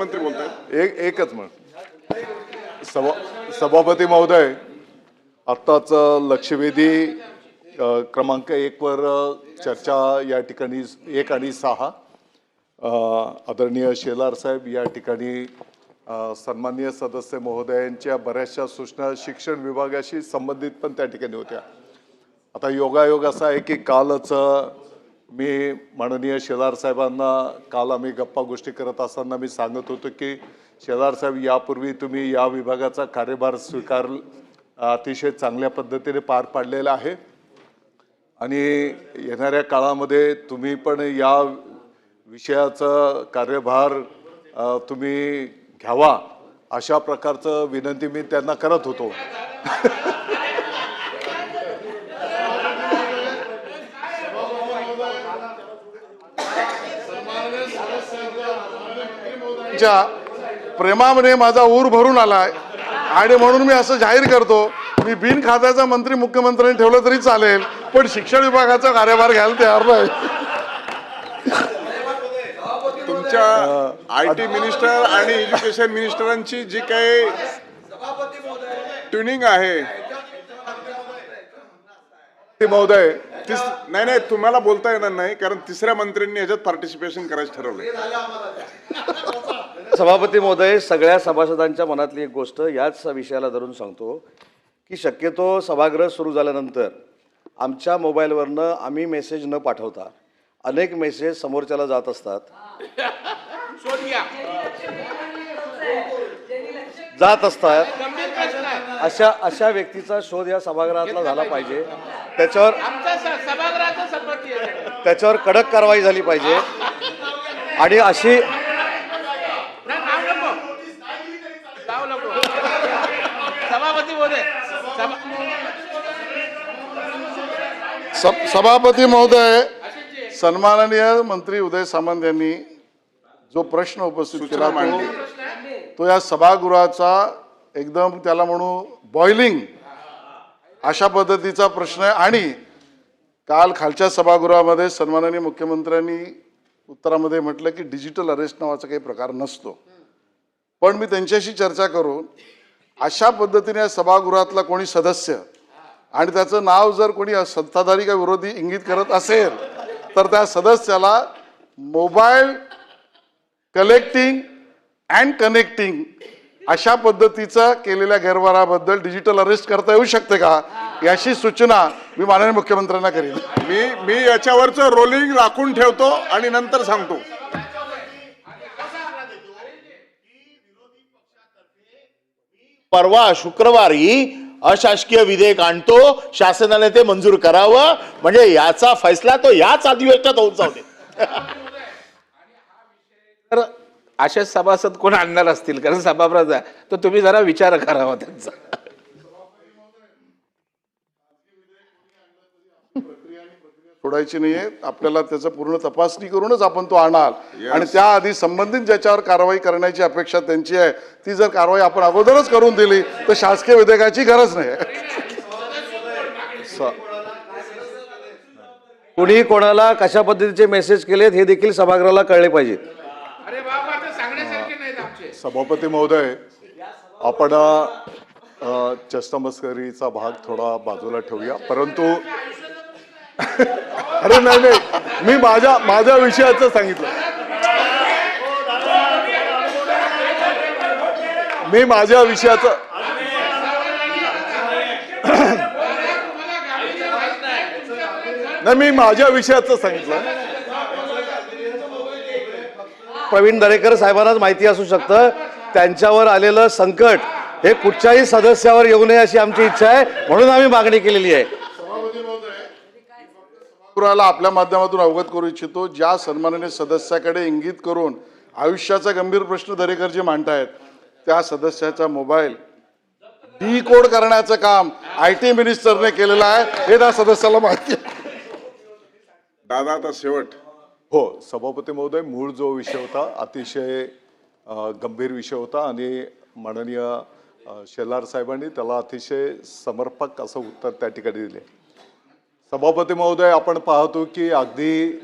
मंत्री बोलतायत. एकच सभापती महोदय, आत्ताच लक्षवेधी क्रमांक 1 वर चर्चा या ठिकाणी 1 आणि 6 आदरणीय शेलार साहेब या ठिकाणी सन्माननीय सदस्य महोदयांच्या बऱ्याचशा सूचना शिक्षण विभागाशी संबंधित पण त्या ठिकाणी होत्या. आता योगायोग असा आहे की कालच मी माननीय शेलार साहेबांना काल आम्ही गप्पा गोष्टी करत असताना मी सांगत होतो की शेलार साहेब, यापूर्वी तुम्ही या विभागाचा कार्यभार अतिशय चांगल्या पद्धतीने पार पाडलेला आहे आणि येणाऱ्या काळामध्ये तुम्ही पण या विषयाचा कार्यभार तुम्ही घ्यावा अशा प्रकारचं विनंती मी त्यांना करत होतो. प्रेमामध्ये माझा ऊर भरून आलाय आणि म्हणून मी असं जाहीर करतो, मी बिन खात्याचा मंत्री मुख्यमंत्र्यांनी ठेवलं तरी चालेल, पण शिक्षण विभागाचा कार्यभार घ्यायला तयार नाही. तुमच्या IT मिनिस्टर आणि एज्युकेशन मिनिस्टरांची जी काही ट्युनिंग आहे ते महोदय, नाही तुम्हाला बोलता येणार नाही, कारण तिसऱ्या मंत्र्यांनी याच्यात पार्टिसिपेशन करायचं ठरवलंय. सभापती महोदय, सगळ्या सभासदांच्या मनातली एक गोष्ट याच विषयाला धरून सांगतो की शक्यतो सभागृह सुरू झाल्यानंतर आमच्या मोबाईलवरनं आम्ही मेसेज न पाठवता अनेक मेसेज समोरच्याला जात असतात, अशा व्यक्तीचा शोध या सभागृहातला झाला पाहिजे. त्याच्यावर कडक कारवाई झाली पाहिजे आणि अशी सभापती महोदय, सन्माननीय मंत्री उदय सामंत यांनी जो प्रश्न उपस्थित केला तो या सभागृहाचा एकदम त्याला म्हणू बॉइलिंग अशा पद्धतीचा प्रश्न आहे. आणि काल खालच्या सभागृहामध्ये सन्माननीय मुख्यमंत्र्यांनी उत्तरामध्ये म्हटलं की डिजिटल अरेस्ट नावाचा काही प्रकार नसतो, पण मी त्यांच्याशी चर्चा करून अशा पद्धतीने या सभागृहातला कोणी सदस्य आणि त्याचं नाव जर कोणी सत्ताधारी का विरोधी इंगित करत असेल तर त्या सदस्याला मोबाईल कलेक्टिंग अँड कनेक्टिंग अशा पद्धतीचा केलेल्या गैरव्यवहाराबद्दल डिजिटल अरेस्ट करता येऊ शकते का, याची सूचना मी माननीय मुख्यमंत्र्यांना करेन. मी याच्यावरचं रोलिंग राखून ठेवतो आणि नंतर सांगतो. परवा शुक्रवारी अशासकीय विधेयक आणतो, शासनाने ते मंजूर करावं, म्हणजे याचा फैसला तो याच अधिवेशनात होऊन जाऊ दे. तर असे सभासद कोण आणणार असतील, कारण सभाप्रधा, तर तुम्ही जरा विचार करावा त्यांचा. सोडायची नाहीये, आपल्याला त्याचं पूर्ण तपासणी करूनच आपण तो आणाल आणि त्याआधी संबंधित ज्याच्यावर कारवाई करण्याची अपेक्षा त्यांची आहे ती जर कारवाई आपण अगोदरच करून दिली तर शासकीय विधेयकाची गरज नाही. कुणी कोणाला कशा पद्धतीचे मेसेज केलेत हे देखील सभागृहाला कळले पाहिजे. सभापती महोदय, आपण चष्टमस्करीचा भाग थोडा बाजूला ठेवूया, परंतु अरे नाही, मी माझ्या विषयाचं सांगितलं. मी माझ्या विषयाचं सांगितलं. प्रवीण दरेकर साहेबांनाच माहिती असू शकतं त्यांच्यावर आलेलं संकट हे कुठच्याही सदस्यावर येऊ नये अशी आमची इच्छा आहे, म्हणून आम्ही मागणी केलेली आहे. आपल्या माध्यमातून अवगत करू इच्छितो, ज्या सन्माननीय सदस्याकडे इंगित करून आयुष्याचा गंभीर प्रश्न दरेकरजी मांडतायत त्या सदस्याचा मोबाईल डिकोड करण्याचं काम IT मिनिस्टरने केलेलं आहे, हे त्या सदस्याला माहिती आहे. दादा आता शेवट. हो सभापती महोदय, मूळ जो विषय होता अतिशय गंभीर विषय होता आणि माननीय शेलार साहेबांनी त्याला अतिशय समर्पक असं उत्तर त्या ठिकाणी दिले. सभापती महोदय, आपण पाहतो की अगदी